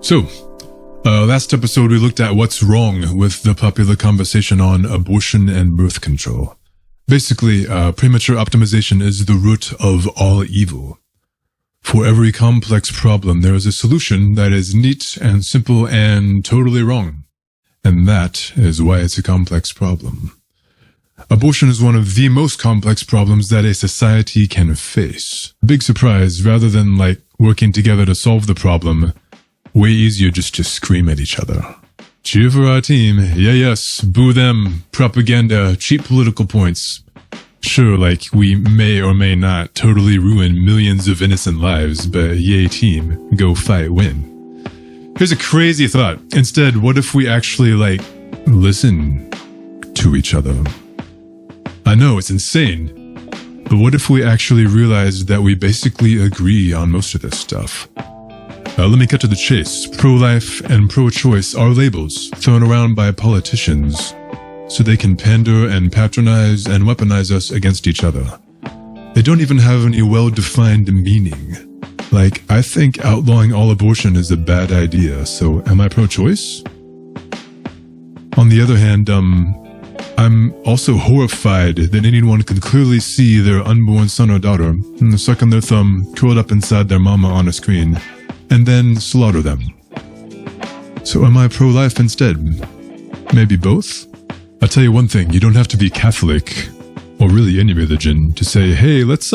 So, last episode we looked at what's wrong with the popular conversation on abortion and birth control. Basically, premature optimization is the root of all evil. For every complex problem, there is a solution that is neat and simple and totally wrong. And that is why it's a complex problem. Abortion is one of the most complex problems that a society can face. Big surprise, rather than working together to solve the problem, way easier just to scream at each other. Cheer for our team, yeah yes, boo them, propaganda, cheap political points. Sure, we may or may not totally ruin millions of innocent lives, but yay team, go fight, win. Here's a crazy thought. Instead, what if we actually, listen to each other? I know, it's insane, but what if we actually realized that we basically agree on most of this stuff? Let me cut to the chase. Pro-life and pro-choice are labels thrown around by politicians so they can pander and patronize and weaponize us against each other. They don't even have any well-defined meaning. I think outlawing all abortion is a bad idea, so am I pro-choice? On the other hand, I'm also horrified that anyone could clearly see their unborn son or daughter sucking their thumb curled up inside their mama on a screen, and then slaughter them. So am I pro-life instead? Maybe both? I'll tell you one thing, you don't have to be Catholic, or really any religion, to say, hey, let's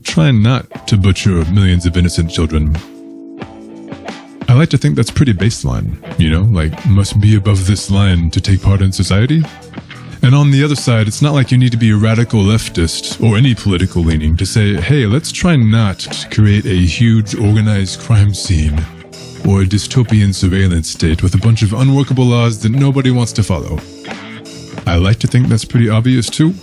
try not to butcher millions of innocent children. I like to think that's pretty baseline, must be above this line to take part in society. And on the other side, it's not like you need to be a radical leftist or any political leaning to say, hey, let's try not to create a huge organized crime scene or a dystopian surveillance state with a bunch of unworkable laws that nobody wants to follow. I like to think that's pretty obvious too.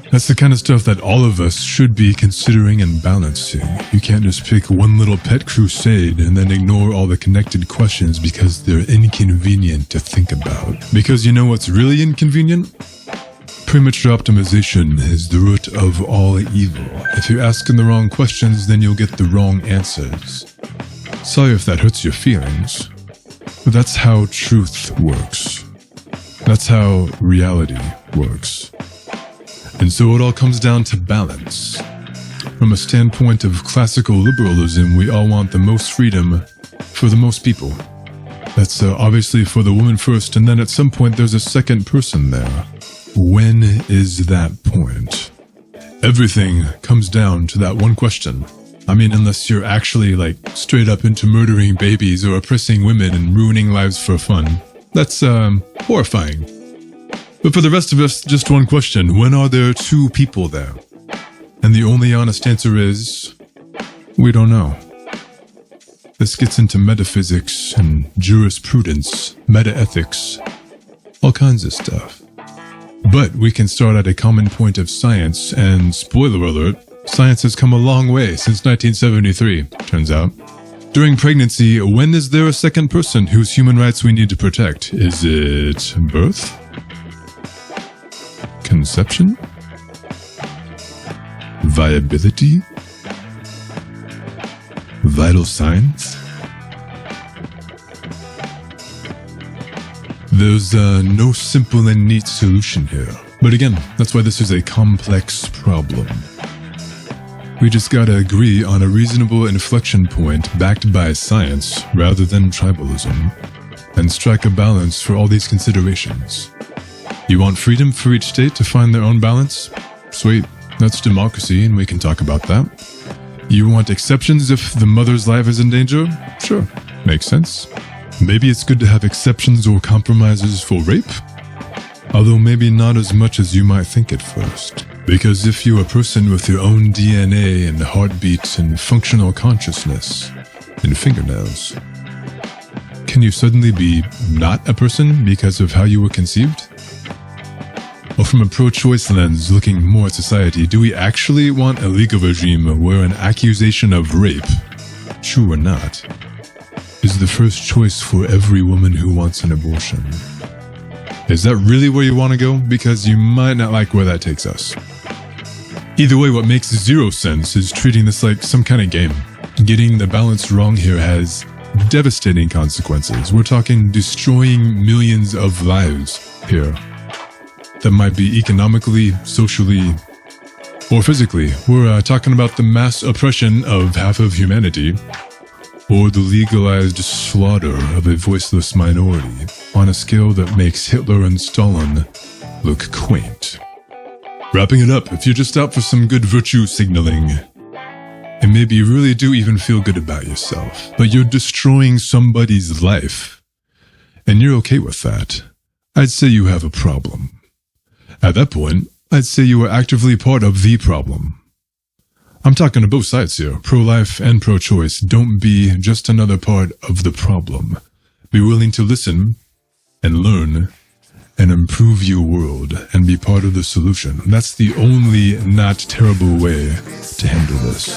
That's the kind of stuff that all of us should be considering and balancing. You can't just pick one little pet crusade and then ignore all the connected questions because they're inconvenient to think about. Because you know what's really inconvenient? Premature optimization is the root of all evil. If you're asking the wrong questions, then you'll get the wrong answers. Sorry if that hurts your feelings, but that's how truth works. That's how reality works. And so it all comes down to balance. From a standpoint of classical liberalism, we all want the most freedom for the most people. That's obviously for the woman first, and then at some point there's a second person there. When is that point? Everything comes down to that one question. I mean, unless you're actually straight up into murdering babies or oppressing women and ruining lives for fun. That's horrifying. But for the rest of us, just one question. When are there two people there? And the only honest answer is, we don't know. This gets into metaphysics and jurisprudence, metaethics, all kinds of stuff. But we can start at a common point of science, and spoiler alert, science has come a long way since 1973, turns out. During pregnancy, when is there a second person whose human rights we need to protect? Is it birth? Conception? Viability? Vital signs? There's no simple and neat solution here. But again, that's why this is a complex problem. We just gotta agree on a reasonable inflection point backed by science rather than tribalism, and strike a balance for all these considerations. You want freedom for each state to find their own balance? Sweet, that's democracy and we can talk about that. You want exceptions if the mother's life is in danger? Sure, makes sense. Maybe it's good to have exceptions or compromises for rape? Although maybe not as much as you might think at first. Because if you're a person with your own DNA and heartbeat and functional consciousness and fingernails, can you suddenly be not a person because of how you were conceived? Or from a pro-choice lens, looking more at society, do we actually want a legal regime where an accusation of rape, true or not, is the first choice for every woman who wants an abortion? Is that really where you want to go? Because you might not like where that takes us. Either way, what makes zero sense is treating this like some kind of game. Getting the balance wrong here has devastating consequences. We're talking destroying millions of lives here. That might be economically, socially, or physically. We're talking about the mass oppression of half of humanity, or the legalized slaughter of a voiceless minority on a scale that makes Hitler and Stalin look quaint. Wrapping it up, if you're just out for some good virtue signaling, and maybe you really do even feel good about yourself, but you're destroying somebody's life, and you're okay with that, I'd say you have a problem. At that point, I'd say you are actively part of the problem. I'm talking to both sides here, pro-life and pro-choice. Don't be just another part of the problem. Be willing to listen and learn and improve your world and be part of the solution. That's the only not terrible way to handle this.